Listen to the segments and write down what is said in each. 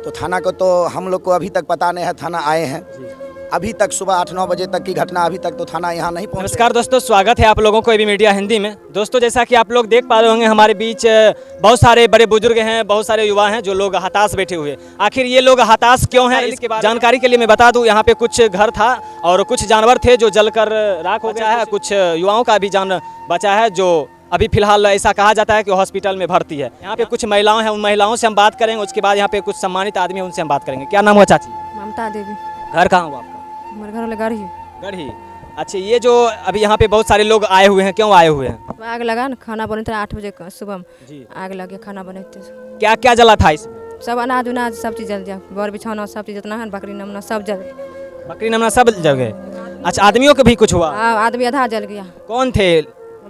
तो थाना को तो हम लोग को अभी तक पता नहीं है, थाना आए हैं अभी तक सुबह 8-9 बजे तक की घटना, अभी तक तो थाना यहाँ नहीं पहुँचा। नमस्कार दोस्तों, स्वागत है आप लोगों को एबी मीडिया हिंदी में। दोस्तों जैसा कि आप लोग देख पा रहे होंगे, हमारे बीच बहुत सारे बड़े बुजुर्ग हैं, बहुत सारे युवा हैं जो लोग हताश बैठे हुए। आखिर ये लोग हताश क्यों हैं, इसके बारे जानकारी के लिए मैं बता दूं, यहाँ पे कुछ घर था और कुछ जानवर थे जो जलकर राख हो गया है। कुछ युवाओं का भी जान बचा है जो अभी फिलहाल ऐसा कहा जाता है कि हॉस्पिटल में भर्ती है। यहाँ पे कुछ महिलाएं हैं, उन महिलाओं से हम बात करेंगे। उसके बाद यहाँ पे कुछ सम्मानित आदमी हैं, उनसे हम बात करेंगे। क्या नाम हुआ चाची? ममता देवी। घर कहाँ हुआ आपका? हमारे घर वाले गढ़ी। गढ़ी। अच्छा, ये जो अभी यहाँ पे बहुत सारे लोग आए हुए हैं, क्यों आए हुए हैं? आग लगा ना, खाना बने थे 8 बजे सुबह में। जी। आग लगे, खाना बने थे। क्या क्या जला था इसमें? सब अनाज उनाज सब चीज़ जल गया, बोर बिछौना सब चीज़ जितना है, बकरी नमना सब जल। बकरी नमना सब जल गए। अच्छा, आदमियों को भी कुछ हुआ? आदमी आधा जल गया। कौन थे?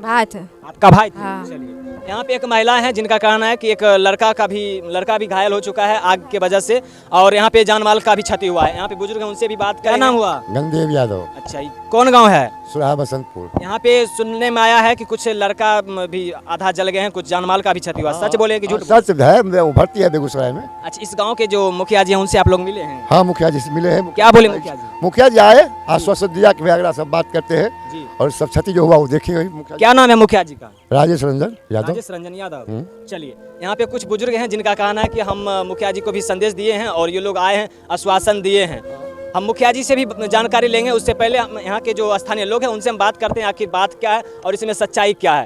भाई थे। आपका भाई थे? हाँ। चलिए, यहाँ पे एक महिला है जिनका कहना है कि एक लड़का भी घायल हो चुका है आग के वजह से, और यहाँ पे जान माल का भी क्षति हुआ है। यहाँ पे बुजुर्ग हैं, उनसे भी बात करें। क्या नाम हुआ? गंगदेव यादव। अच्छा, ये कौन गांव है? सुराहा बसंतपुर। यहाँ पे सुनने में आया है कि कुछ लड़का भी आधा जल गए हैं, कुछ जान माल का भी क्षति हुआ। सच बोले कि झूठ? सच है, वो भर्ती है बेगूसराय में। अच्छा, इस गाँव के जो मुखिया जी हैं उनसे आप लोग मिले हैं? हाँ, मुखिया जी से मिले हैं। क्या बोले मुखिया जी? मुखिया जी आए, आश्वासन दिया कि अगला सब बात करते हैं जी। और सब क्षति जो हुआ वो देखेंगे। मुखिया क्या नाम है मुखिया जी का? राजेश रंजन यादव। राजेश रंजन यादव। चलिए, यहाँ पे कुछ बुजुर्ग हैं जिनका कहना है कि हम मुखिया जी को भी संदेश दिए हैं और ये लोग आए हैं, आश्वासन दिए हैं। हम मुखिया जी से भी जानकारी लेंगे। उससे पहले हम यहाँ के जो स्थानीय लोग हैं उनसे हम बात करते हैं आखिर बात क्या है और इसमें सच्चाई क्या है।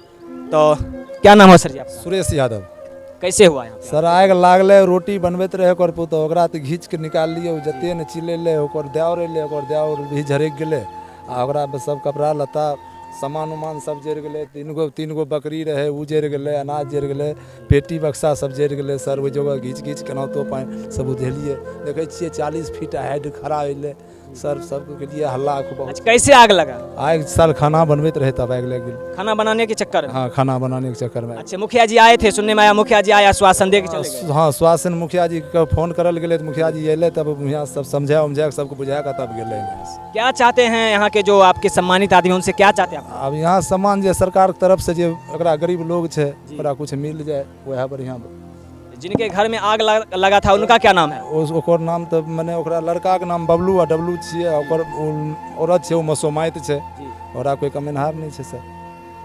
तो क्या नाम है सर जी आपका? सुरेश यादव। कैसे हुआ यहाँ पे? सर आग लागले, रोटी बनबैत रहे ओकर पुतौ, ओकरा तऽ घीच के निकाल लिए। जते ने चिलेले ओकर देवर एले, ओकर देवर भी झरक गेले आ ओकरा में सब कपड़ा लत्ता सामान उमान सब जरि गेलै। तीन गो बकरी रहे उ जरि गेलै, अनाज जरि गेलै, पेटी बक्सा सब जरि गेलै। सर ओहि जगह घीच केनाहितो पानि सब उधेलिए। देखै छियै 40 फीट हाइट खड़ा अइले। सर सबके लिए हल्ला खूब। अच्छा, कैसे आग लगा? आग सर खाना बनबैत रहे तब आग लग गेल। खाना बनाने के चक्कर में? हाँ, खाना बनाने के चक्कर में। अच्छा, मुखिया जी आए थे, सुनने में आया मुखिया जी आए, आश्वासन दे के चले गए। हाँ, श्वासन मुखिया जी के फोन करल गेले तो मुखिया जी अइले, तब यहाँ सब समझा उमझा सबको बुझा के तब गेले। क्या चाहते हैं यहाँ के जो आपके सम्मानित आदमी, उनसे क्या चाहते हैं आप? अब यहाँ सम्मान जे सरकार के तरफ से जे ओकरा गरीब लोग छे ओकरा कुछ मिल जाए वह बढ़िया। जिनके घर में आग लगा था उनका क्या नाम है? ओकर नाम तो मैंने ओकरा लड़का के नाम बबलू आ डबलू छिए। ओकर औरत छे वो मसोमाइत छे, ओकरा कोई कमेनहार नहीं छे सर।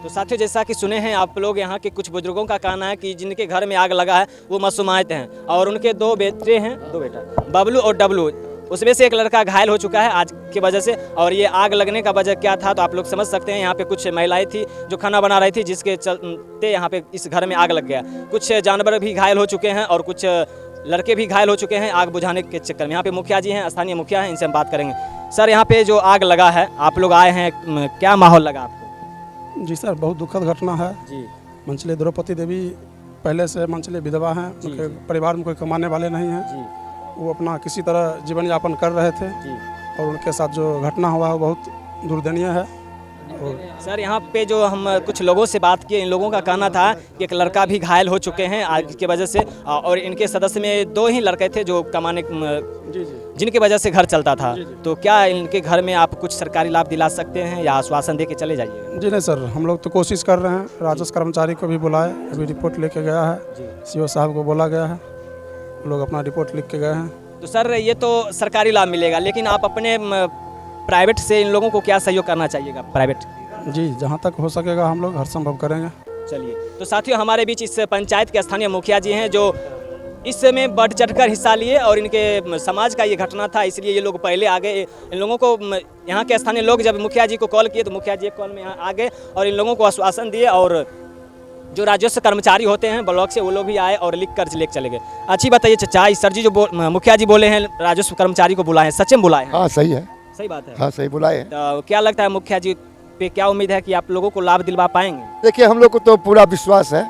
तो साथियों, जैसा कि सुने हैं आप लोग, यहाँ के कुछ बुजुर्गों का कहना है कि जिनके घर में आग लगा है वो मसूमाइत हैं और उनके 2 बेटे हैं, 2 बेटा, बबलू और डबलू। उसमें से एक लड़का घायल हो चुका है आज की वजह से। और ये आग लगने का वजह क्या था तो आप लोग समझ सकते हैं। यहाँ पे कुछ महिलाएं थी जो खाना बना रही थी, जिसके चलते यहाँ पे इस घर में आग लग गया। कुछ जानवर भी घायल हो चुके हैं और कुछ लड़के भी घायल हो चुके हैं आग बुझाने के चक्कर में। यहाँ पे मुखिया जी हैं, स्थानीय मुखिया हैं, इनसे हम बात करेंगे। सर, यहाँ पे जो आग लगा है, आप लोग आए हैं, क्या माहौल लगा आपको? जी सर, बहुत दुखद घटना है जी। मंचले द्रौपदी देवी पहले से मंचले विधवा हैं, उनके परिवार में कोई कमाने वाले नहीं हैं जी। वो अपना किसी तरह जीवन यापन कर रहे थे जी। और उनके साथ जो घटना हुआ है बहुत दुर्दयनीय है। सर, यहाँ पे जो हम कुछ लोगों से बात किए, इन लोगों का कहना था कि एक लड़का भी घायल हो चुके हैं आग की वजह से, और इनके सदस्य में 2 ही लड़के थे जो कमाने जिनकी वजह से घर चलता था। तो क्या इनके घर में आप कुछ सरकारी लाभ दिला सकते हैं या आश्वासन दे के चले जाइए? जी नहीं सर, हम लोग तो कोशिश कर रहे हैं। राजस्व कर्मचारी को भी बुलाए, अभी रिपोर्ट लेके गया है, सीओ साहब को बोला गया है, लोग अपना रिपोर्ट लिख के गए हैं। तो सर, ये तो सरकारी लाभ मिलेगा, लेकिन आप अपने प्राइवेट से इन लोगों को क्या सहयोग करना चाहिएगा? प्राइवेट जी, जहाँ तक हो सकेगा हम लोग हर संभव करेंगे। चलिए, तो साथियों, हमारे बीच इस पंचायत के स्थानीय मुखिया जी हैं जो इसमें बढ़ चढ़कर हिस्सा लिए और इनके समाज का ये घटना था, इसलिए ये लोग पहले आ गए। इन लोगों को यहाँ के स्थानीय लोग जब मुखिया जी को कॉल किए तो मुखिया जी एक कॉल में यहाँ आ गए और इन लोगों को आश्वासन दिए, और जो राजस्व कर्मचारी होते हैं ब्लॉक से वो लोग भी आए और लिख कर लेकर चले गए। अच्छी बताइए चाचा, सर जी जो मुखिया जी बोले हैं राजस्व कर्मचारी को बुलाए हैं, सच में बुलाए हैं? हाँ, सही है। सही बात है। हाँ, सही बुलाए हैं। तो क्या लगता है मुखिया जी पे क्या उम्मीद है कि आप लोगों को लाभ दिलवा पाएंगे? देखिए, हम लोग को तो पूरा विश्वास है,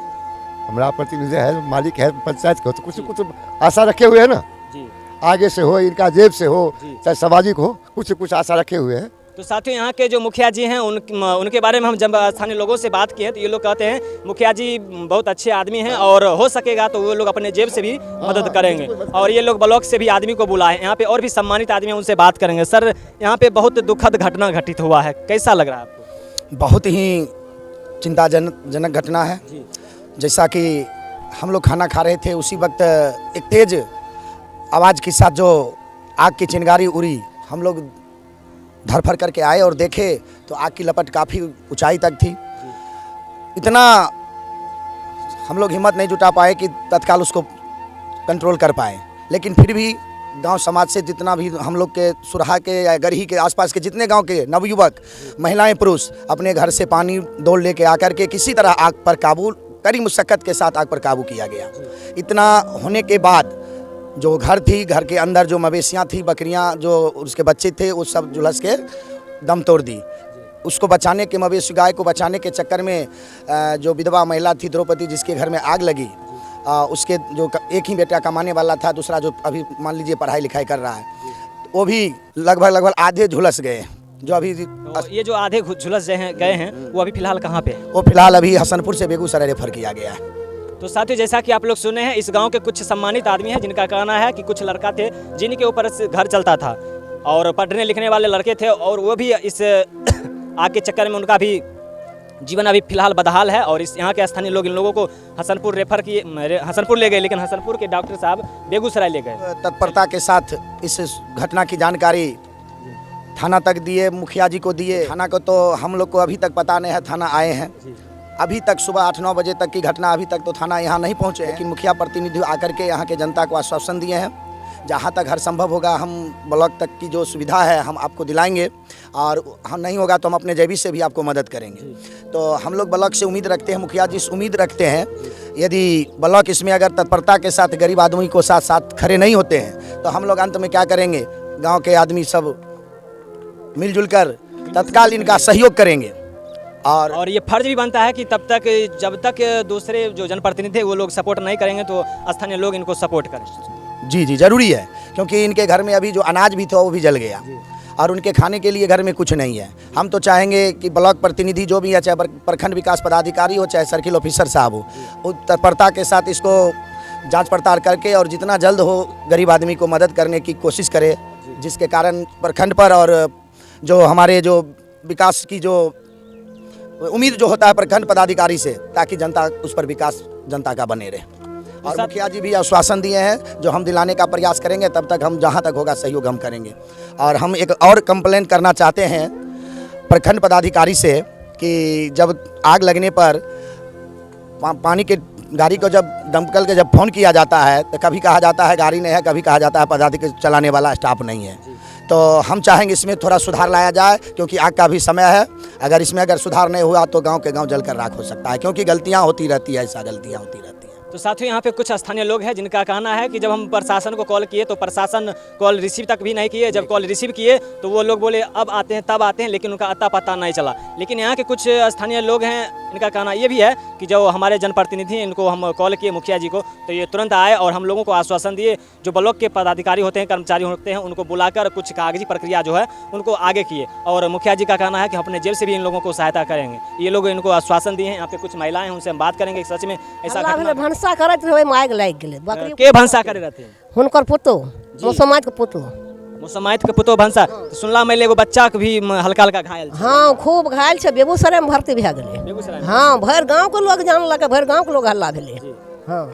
हमारा प्रतिनिधि है, मालिक है पंचायत को, तो कुछ आशा रखे हुए है ना जी। आगे से हो, इनका जेब से हो, चाहे सामाजिक हो, कुछ आशा रखे हुए हैं। तो साथियों, यहाँ के जो मुखिया जी हैं उनके बारे में हम जब स्थानीय लोगों से बात की है तो ये लोग कहते हैं मुखिया जी बहुत अच्छे आदमी हैं और हो सकेगा तो वो लोग अपने जेब से भी मदद करेंगे, और ये लोग ब्लॉक से भी आदमी को बुलाए। यहाँ पे और भी सम्मानित आदमी हैं, उनसे बात करेंगे। सर, यहाँ पे बहुत दुखद घटना घटित हुआ है, कैसा लग रहा है आपको? बहुत ही चिंताजनक घटना है। जैसा कि हम लोग खाना खा रहे थे, उसी वक्त एक तेज आवाज़ के साथ जो आग की चिंगारी उड़ी, हम लोग धरफर करके आए और देखे तो आग की लपट काफ़ी ऊंचाई तक थी। इतना हम लोग हिम्मत नहीं जुटा पाए कि तत्काल उसको कंट्रोल कर पाए, लेकिन फिर भी गांव समाज से जितना भी हम लोग के सुरहा के या गरही के आसपास के जितने गांव के नवयुवक, महिलाएं, पुरुष अपने घर से पानी दौड़ लेके आकर के किसी तरह आग पर काबू, कड़ी मुशक्कत के साथ आग पर काबू किया गया। इतना होने के बाद जो घर थी, घर के अंदर जो मवेशियां थी, बकरियां, जो उसके बच्चे थे, वो सब झुलस के दम तोड़ दी। उसको बचाने के, मवेशी गाय को बचाने के चक्कर में जो विधवा महिला थी द्रौपदी, जिसके घर में आग लगी, उसके जो एक ही बेटा कमाने वाला था, दूसरा जो अभी मान लीजिए पढ़ाई लिखाई कर रहा है, वो भी लगभग आधे झुलस गए। जो अभी ये जो आधे झुलस गए हैं वो अभी फिलहाल कहाँ पे है? वो फिलहाल अभी हसनपुर से बेगूसराय रेफर किया गया है। तो साथियों, जैसा कि आप लोग सुने हैं, इस गांव के कुछ सम्मानित आदमी हैं जिनका कहना है कि कुछ लड़का थे जिनके ऊपर से घर चलता था और पढ़ने लिखने वाले लड़के थे, और वो भी इस आग के चक्कर में उनका भी जीवन अभी फिलहाल बदहाल है। और इस यहाँ के स्थानीय लोग इन लोगों को हसनपुर रेफर किए, हसनपुर ले गए, लेकिन हसनपुर के डॉक्टर साहब बेगूसराय ले गए। तत्परता के साथ इस घटना की जानकारी थाना तक दिए, मुखिया जी को दिए। थाना को तो हम लोग को अभी तक पता नहीं है, थाना आए हैं। अभी तक सुबह 8-9 बजे तक की घटना, अभी तक तो थाना यहाँ नहीं पहुँचे, लेकिन मुखिया प्रतिनिधि आकर के यहाँ के जनता को आश्वासन दिए हैं, जहाँ तक हर संभव होगा हम ब्लॉक तक की जो सुविधा है हम आपको दिलाएंगे, और हम नहीं होगा तो हम अपने जेबी से भी आपको मदद करेंगे। तो हम लोग ब्लॉक से उम्मीद रखते हैं, मुखिया जी से उम्मीद रखते हैं, यदि ब्लॉक इसमें अगर तत्परता के साथ गरीब आदमी को साथ साथ खड़े नहीं होते हैं तो हम लोग अंत में क्या करेंगे, गाँव के आदमी सब मिलजुल कर तत्काल इनका सहयोग करेंगे। और ये फर्ज भी बनता है कि तब तक, जब तक दूसरे जो जनप्रतिनिधि वो लोग सपोर्ट नहीं करेंगे तो स्थानीय लोग इनको सपोर्ट करें। जी ज़रूरी है, क्योंकि इनके घर में अभी जो अनाज भी था वो भी जल गया और उनके खाने के लिए घर में कुछ नहीं है। हम तो चाहेंगे कि ब्लॉक प्रतिनिधि जो भी है, चाहे प्रखंड विकास पदाधिकारी हो, चाहे सर्किल ऑफिसर साहब हो, वो तत्परता के साथ इसको जांच पड़ताल करके और जितना जल्द हो गरीब आदमी को मदद करने की कोशिश करे, जिसके कारण प्रखंड पर और जो हमारे जो विकास की जो उम्मीद जो होता है प्रखंड पदाधिकारी से, ताकि जनता उस पर विकास जनता का बने रहे। और मुखिया जी भी आश्वासन दिए हैं, जो हम दिलाने का प्रयास करेंगे, तब तक हम जहां तक होगा सहयोग हम करेंगे। और हम एक और कंप्लेंट करना चाहते हैं प्रखंड पदाधिकारी से कि जब आग लगने पर पानी के गाड़ी को जब दमकल के जब फ़ोन किया जाता है तो कभी कहा जाता है गाड़ी नहीं है, कभी कहा जाता है पदाधिकारी चलाने वाला स्टाफ नहीं है। तो हम चाहेंगे इसमें थोड़ा सुधार लाया जाए, क्योंकि आग का भी समय है। अगर इसमें सुधार नहीं हुआ तो गांव के गांव जलकर राख हो सकता है, क्योंकि गलतियां होती रहती है, ऐसा गलतियां होती रहती हैं। तो साथियों, यहाँ पे कुछ स्थानीय लोग हैं जिनका कहना है कि जब हम प्रशासन को कॉल किए तो प्रशासन कॉल रिसीव तक भी नहीं किए। जब कॉल रिसीव किए तो वो लोग बोले अब आते हैं, तब आते हैं, लेकिन उनका अता पता नहीं चला। लेकिन यहाँ के कुछ स्थानीय लोग हैं, इनका कहना ये भी है कि जो हमारे जनप्रतिनिधि हैं, इनको हम कॉल किए मुखिया जी को, तो ये तुरंत आए और हम लोगों को आश्वासन दिए। जो ब्लॉक के पदाधिकारी होते हैं, कर्मचारी होते हैं, उनको बुलाकर कुछ कागजी प्रक्रिया जो है उनको आगे किए। और मुखिया जी का कहना है कि अपने जेब से भी इन लोगों को सहायता करेंगे। ये लोग इनको आश्वासन दिए हैं। यहाँ पे कुछ महिलाएं हैं, उनसे हम बात करेंगे सच में ऐसा भनसा करत रहे, आग लाग गेले। बकरी के भंसा करे रहते हैं हुनकर पुतो, मुसलमान के पुतो, मुसलमाइत के पुतो भंसा। तो सुनला मैं एगो बच्चा के भी हल्का हल्का घायल। हाँ खूब घायल छे, बेगूसराय में भर्ती भए गेले। बेगूसराय हाँ भर गांव के लोग जानलक, भर गांव के लोग हल्ला भेले। हाँ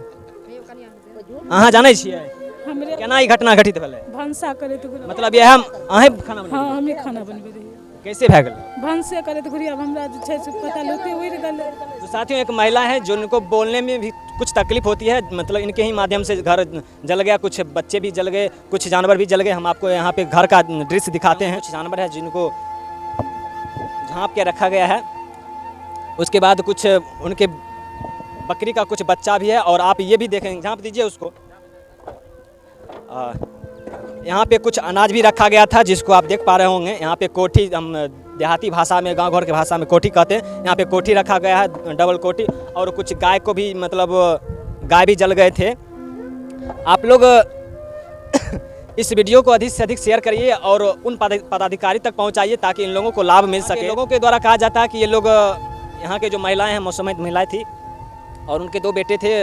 अहाँ जानै छियै केना ई घटना घटित भेलै? भनसा करे तो मतलब यह अहें खाना बना हाँ हमें खाना बनबे रही कैसे भए गेलै? भनसे करे तो घुरिया हमरा जे छै से पता लोते उड़ गेलै। तो साथियों, एक महिला है जो इनको बोलने में भी कुछ तकलीफ होती है, मतलब इनके ही माध्यम से घर जल गया, कुछ बच्चे भी जल गए, कुछ जानवर भी जल गए। हम आपको यहाँ पे घर का दृश्य दिखाते हैं। कुछ जानवर है जिनको झाँप के रखा गया है। उसके बाद कुछ उनके बकरी का कुछ बच्चा भी है, और आप ये भी देखेंगे, झाँप दीजिए उसको। यहाँ पे कुछ अनाज भी रखा गया था, जिसको आप देख पा रहे होंगे। यहाँ पे कोठी, हम देहाती भाषा में, गांव घर के भाषा में कोठी कहते हैं। यहाँ पे कोठी रखा गया है, डबल कोठी, और कुछ गाय को भी, मतलब गाय भी जल गए थे। आप लोग इस वीडियो को अधिक से अधिक शेयर करिए और उन पदाधिकारी तक पहुँचाइए, ताकि इन लोगों को लाभ मिल सके। लोगों के द्वारा कहा जाता है कि ये लोग, यहाँ के जो महिलाएँ हैं, मुसलमान महिलाएँ थी, और उनके 2 बेटे थे,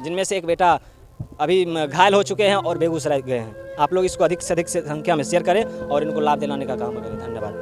जिनमें से एक बेटा अभी घायल हो चुके हैं और बेगूसराय गए हैं। आप लोग इसको अधिक से अधिक संख्या में शेयर करें और इनको लाभ दिलाने का काम करें। धन्यवाद।